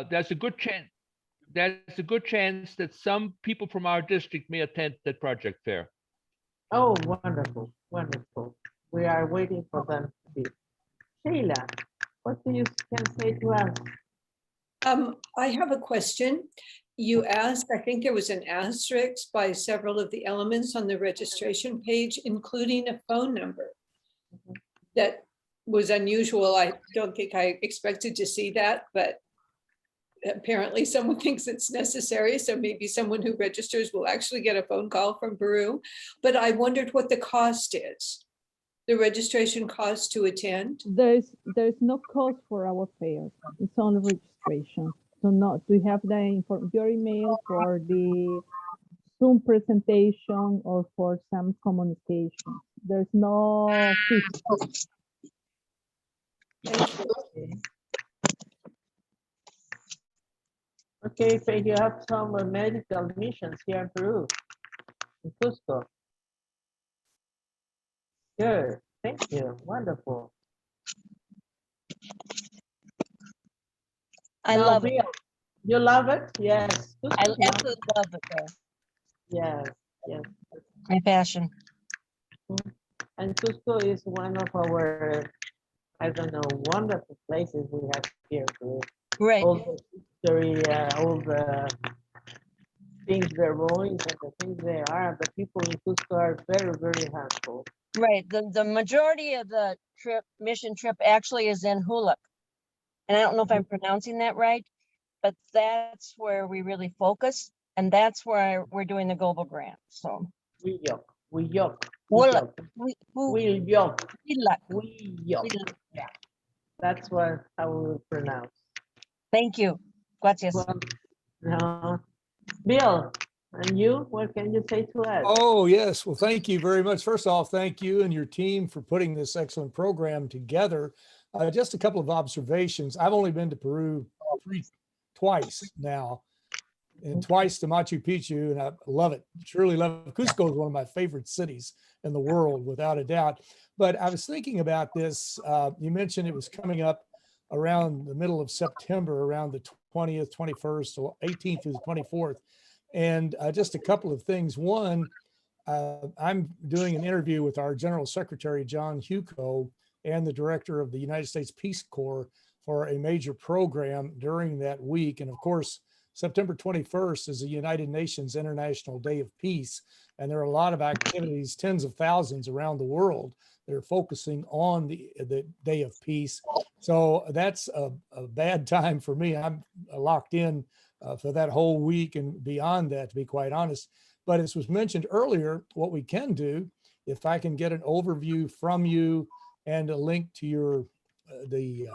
there's a good chance that some people from our district may attend that project fair. Oh, wonderful, wonderful. We are waiting for them to be. Sheila, what do you can say to us? I have a question. You asked, I think there was an asterisk by several of the elements on the registration page, including a phone number. That was unusual. I don't think I expected to see that, but apparently someone thinks it's necessary. So maybe someone who registers will actually get a phone call from Peru. But I wondered what the cost is. The registration cost to attend? There's no cost for our fair. It's only registration. So not we have your email for the Zoom presentation or for some communication. There's no fee. Okay, so you have some medical missions here in Peru, in Cusco. Good, thank you, wonderful. I Now, love it. Bill, you love it? Yes. I Cusco's absolutely love it there. Yes, yes. My passion. And Cusco is one of our, I don't know, wonderful places we have here. Too. Right. All the history, all the things, the ruins and the things they are. The people in Cusco are very, very helpful. Right. The majority of the mission trip actually is in Huluk. And I don't know if I'm pronouncing that right, but that's where we really focus. And that's where we're doing the global grant. So We yoke, we yoke. Huluk. We yoke. Huluk. We yoke. Yeah, that's what I will pronounce. Thank you. Gracias. Well, no. Bill, and you, what can you say to us? Oh, yes. Well, thank you very much. First off, thank you and your team for putting this excellent program together. Just a couple of observations. I've only been to Peru twice now, and twice to Machu Picchu, and I love it. Truly love it. Cusco is one of my favorite cities in the world, without a doubt. But I was thinking about this. You mentioned it was coming up around the middle of September, around the 20th, 21st, or 18th through the 24th. And just a couple of things. One, I'm doing an interview with our General Secretary, John Huco, and the director of the United States Peace Corps for a major program during that week. And of course, September 21st is the United Nations International Day of Peace. And there are a lot of activities, tens of thousands around the world that are focusing on the Day of Peace. So that's a bad time for me. I'm locked in for that whole week and beyond that, to be quite honest. But as was mentioned earlier, what we can do, if I can get an overview from you and a link to your the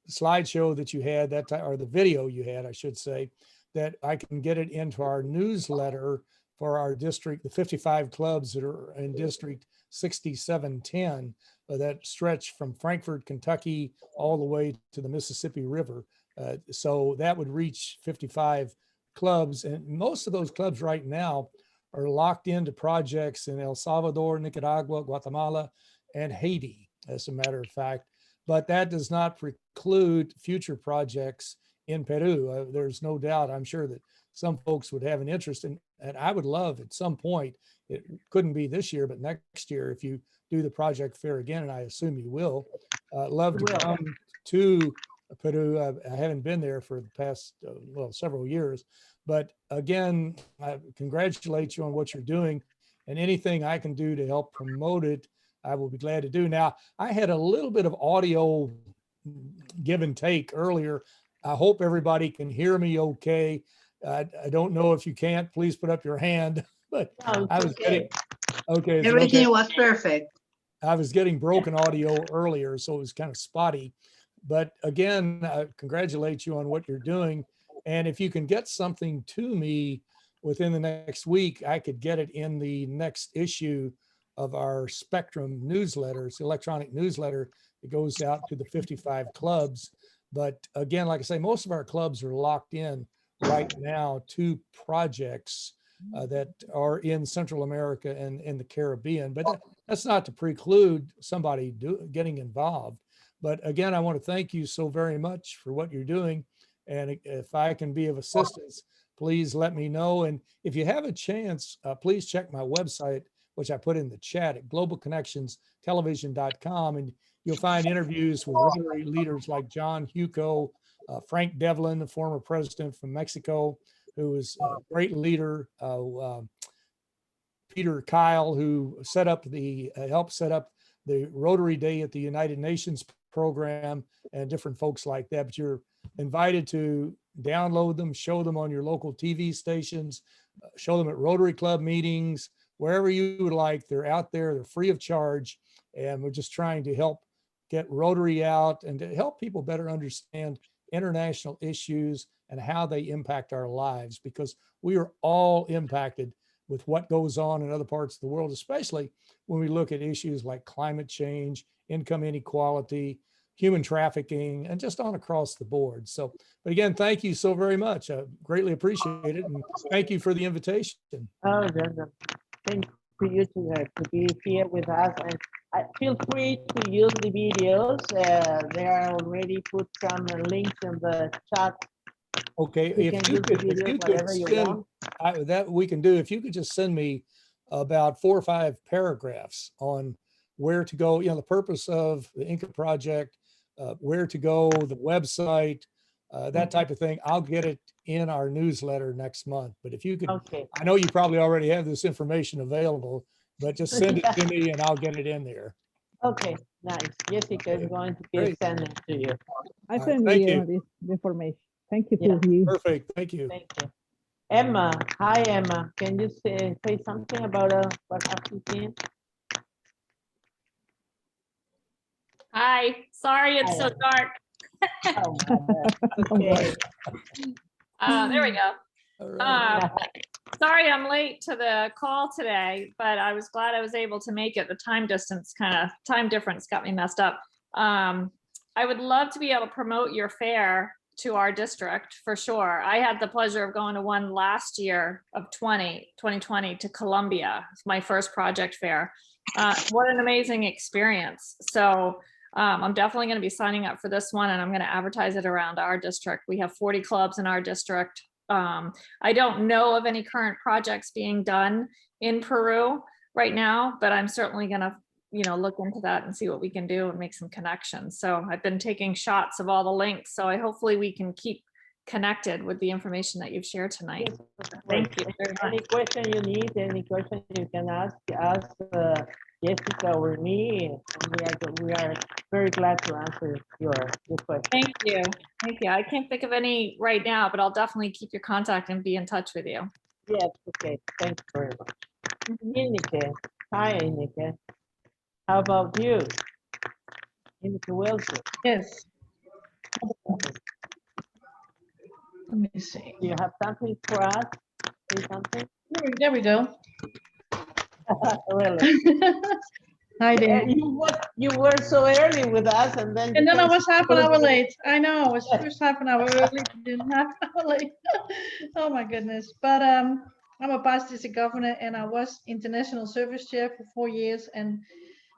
slideshow that you had that time, or the video you had, I should say, that I can get it into our newsletter for our district, the 55 clubs that are in District 6710 that stretch from Frankfort, Kentucky, all the way to the Mississippi River. So that would reach 55 clubs. And most of those clubs right now are locked into projects in El Salvador, Nicaragua, Guatemala, and Haiti, as a matter of fact. But that does not preclude future projects in Peru. There's no doubt, I'm sure that some folks would have an interest in, and I would love at some point, it couldn't be this year, but next year, if you do the project fair again, and I assume you will, love to come to Peru. I haven't been there for the past, well, several years, but again, I congratulate you on what you're doing, and anything I can do to help promote it, I will be glad to do. Now, I had a little bit of audio give and take earlier. I hope everybody can hear me okay. I don't know if you can't, please put up your hand, but I was getting, okay. Everything was perfect. I was getting broken audio earlier, so it was kind of spotty. But again, I congratulate you on what you're doing. And if you can get something to me within the next week, I could get it in the next issue of our Spectrum newsletter. It's the electronic newsletter that goes out to the 55 clubs. But again, like I say, most of our clubs are locked in right now to projects that are in Central America and in the Caribbean. But that's not to preclude somebody getting involved. But again, I want to thank you so very much for what you're doing. And if I can be of assistance, please let me know. And if you have a chance, please check my website, which I put in the chat at globalconnectionstelevision.com. And you'll find interviews with Rotary leaders like John Huco, Frank Devlin, the former president from Mexico, who was a great leader, Peter Kyle, who set up helped set up the Rotary Day at the United Nations program, and different folks like that. But you're invited to download them, show them on your local TV stations, show them at Rotary Club meetings, wherever you would like. They're out there, they're free of charge. And we're just trying to help get Rotary out and to help people better understand international issues and how they impact our lives, because we are all impacted with what goes on in other parts of the world, especially when we look at issues like climate change, income inequality, human trafficking, and just on across the board. So, but again, thank you so very much. I greatly appreciate it. And thank you for the invitation. Oh, thank you to be here with us. And feel free to use the videos. They are already put some links in the chat. Okay, if you could send that, we can do. If you could just send me about 4 or 5 paragraphs on where to go, the purpose of the Inca project, where to go, the website, that type of thing. I'll get it in our newsletter next month. But if you could, Okay. I know you probably already have this information available, but just send it to me and I'll get it in there. Okay, nice. Jessica is going to be sending to you. I right, send thank you you. the information. Thank you Yeah. to you. Perfect. Thank you. Thank you. Emma, hi Emma. Can you say something about what have you seen? Hi, sorry it's so dark. Oh, my God. Okay. There we go. All right. Sorry I'm late to the call today, but I was glad I was able to make it. The time difference got me messed up. I would love to be able to promote your fair to our district for sure. I had the pleasure of going to one last year of 2020 to Colombia. It's my first project fair. What an amazing experience. So I'm definitely going to be signing up for this one, and I'm going to advertise it around our district. We have 40 clubs in our district. I don't know of any current projects being done in Peru right now, but I'm certainly going to look into that and see what we can do and make some connections. So I've been taking shots of all the links. So hopefully we can keep connected with the information that you've shared tonight. Thank you very much. Any question you need, any question you can ask Jessica or me, and we are very glad to answer your question. Thank you. Thank you. I can't think of any right now, but I'll definitely keep your contact and be in touch with you. Yes, okay. Thanks very much. Inike. Hi, Inike. How about you? Inike Wilson. Yes. Let me see. Do you have something for us? Say something? There we go. Really? Hi there. You were so early with us, and then. And then I was half an hour late. I know, I was first half an hour early, then half an hour late. Oh my goodness. But I'm a past district governor, and I was international service chair for 4 years, and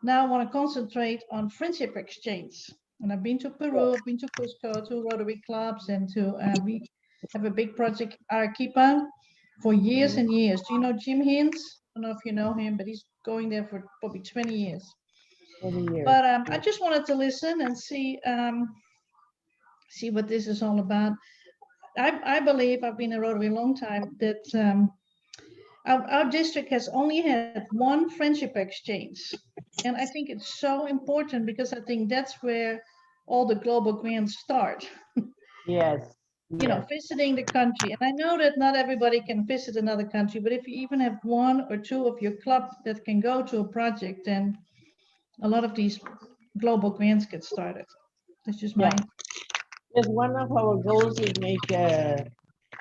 now I want to concentrate on friendship exchange. And I've been to Peru, I've been to Cusco, to Rotary clubs, and to we have a big project, Arequipa, for years and years. Do you know Jim Hines? I don't know if you know him, but he's going there for probably 20 years. 20 years. But I just wanted to listen and see what this is all about. I believe, I've been a Rotary a long time, that our district has only had one friendship exchange. And I think it's so important, because I think that's where all the global grants start. Yes. You know, visiting the country. And I know that not everybody can visit another country, but if you even have 1 or 2 of your club that can go to a project, then a lot of these global grants get started. That's just my. Yes, one of our goals is make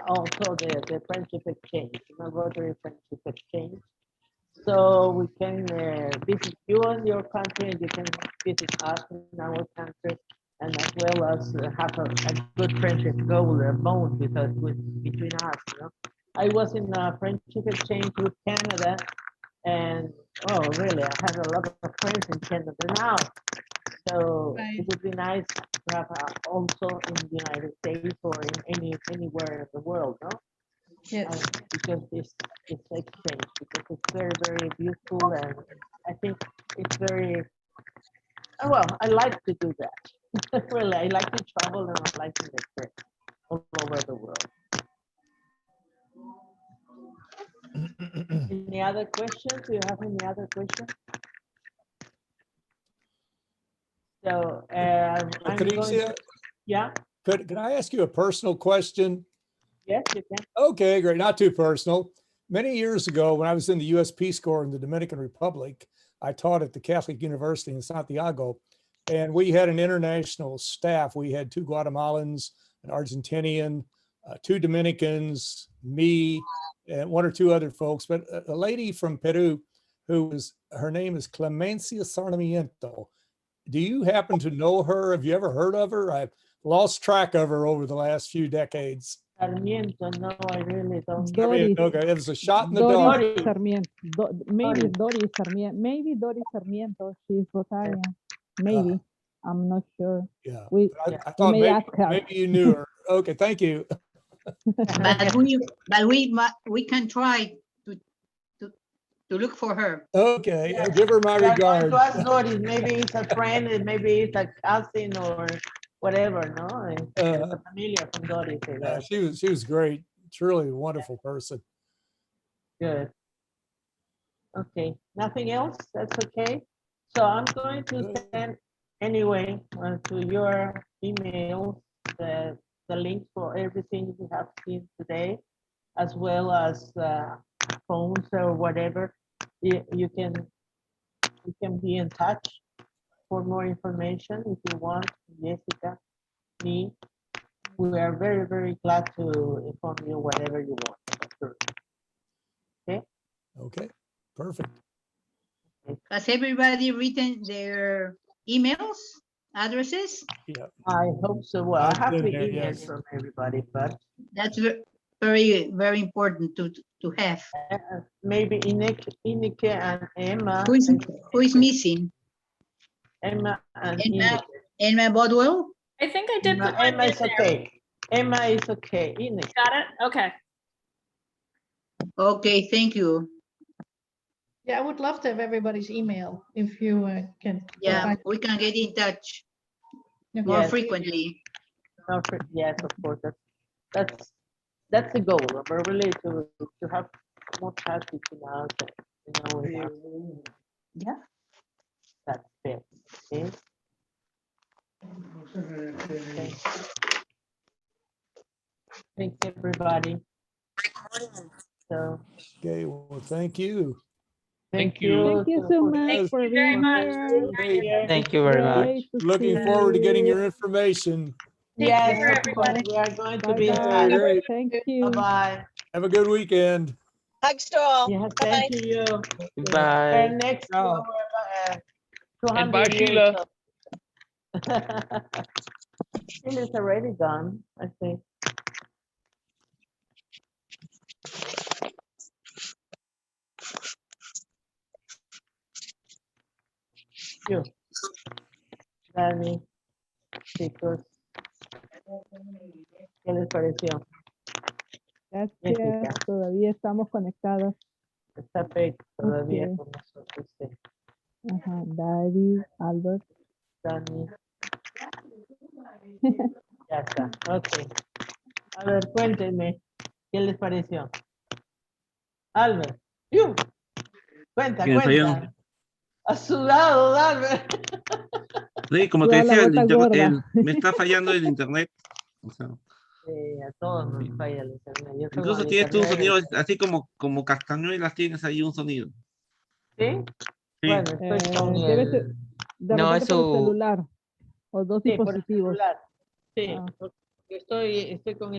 also the friendship exchange, Rotary friendship exchange. So we can visit you in your country, and you can visit us in our country, and as well as have a good friendship goal bond between us. I was in a friendship exchange with Canada, and really, I have a lot of friends in Canada now. So it would be nice to have also in the United States or in anywhere in the world, no? Yes. Because it's exchange, because it's very, very beautiful, and I think it's very, well, I like to do that. Really, I like to travel and I like to make trips all over the world. Any other questions? Do you have any other questions? So, I'm going to, Patricia, yeah, could I ask you a personal question? yes, you can. Okay, great. Not too personal. Many years ago, when I was in the U.S. Peace Corps in the Dominican Republic, I taught at the Catholic University in Santiago, and we had an international staff. We had 2 Guatemalans, an Argentinian, 2 Dominicans, me, and 1 or 2 other folks. But a lady from Peru, her name is Clemencia Sarmiento. Do you happen to know her? Have you ever heard of her? I've lost track of her over the last few decades. Sarmiento, no, I really don't. Doris, Okay, it was a shot in the dark. Doris Sarmiento. Maybe Doris. Doris Sarmiento. Maybe Doris Sarmiento. She's Rotarian. Maybe. I'm not sure. Yeah, We, I thought may maybe, ask her. maybe you knew her. Okay, thank you. But we can try to look for her. Okay, give her my We are going regards. to ask Doris, maybe it's a friend, and maybe it's a cousin or whatever, no? It's a familiar from Doris. She was great. Truly a wonderful person. Good. Okay, nothing else? That's okay. So I'm going to send anyway to your email the link for everything we have seen today, as well as phones or whatever. You can be in touch for more information if you want. Jessica, me, we are very, very glad to inform you whatever you want. Sure. Okay. Okay, perfect. Has everybody written their emails, addresses? Yeah. I hope so. Well, I have Good the there, emails yes. from everybody, but That's very, very important to have. maybe Ineke and Emma. Who is missing? Emma and Emma, Ineke. Emma Bodwell? I think I did put Emma mine in is there. okay. Emma is okay. Ineke. Got it? Okay. Okay, thank you. Yeah, I would love to have everybody's email if you can. Yeah, provide- we can get in touch Yeah. more Yes. frequently. Yes, of course. That's the goal. But really to have more trust between us. We have, Yeah. that's it. Okay. Okay. Thanks, everybody. So, Okay, well, thank you. thank you. Thank you so much Yes. for you very being much. here. Great. Thank you very much. Great to Looking see forward to getting you. your information. Take Yes, care, of course, everybody. we are going to be in Bye-bye. touch. Great. Thank you. Bye-bye. Have a good weekend. Hugs to all. Yes, Bye-bye. thank you. Bye. Next to Ciao. our And bye, 200 years Sheila. of- Sheila's already gone, I think. You. Dani, chicos. ¿Qué les pareció? Gracias. Jessica. Todavía estamos conectados. Está Peck todavía Ok. con nosotros. Sí. Ajá. Daddy, Albert. Dani. Ya está, ok. A ver, cuéntenme, ¿qué les pareció? Albert, ¡yu! Cuenta, ¿Quién soy yo? cuenta. Ha sudado, Albert. Sí, como te Toda la decía, gota gorda. me está fallando el internet. O sea, A todos nos falla el internet. Yo tengo incluso el tienes tú un internet. sonido, así como castañuelas tienes ahí un sonido. ¿Sí? Sí. Bueno, estoy con Debe ser el... de No, repente por eso- celular o dos Sí, por el dispositivos. celular. Sí, Ah. porque estoy con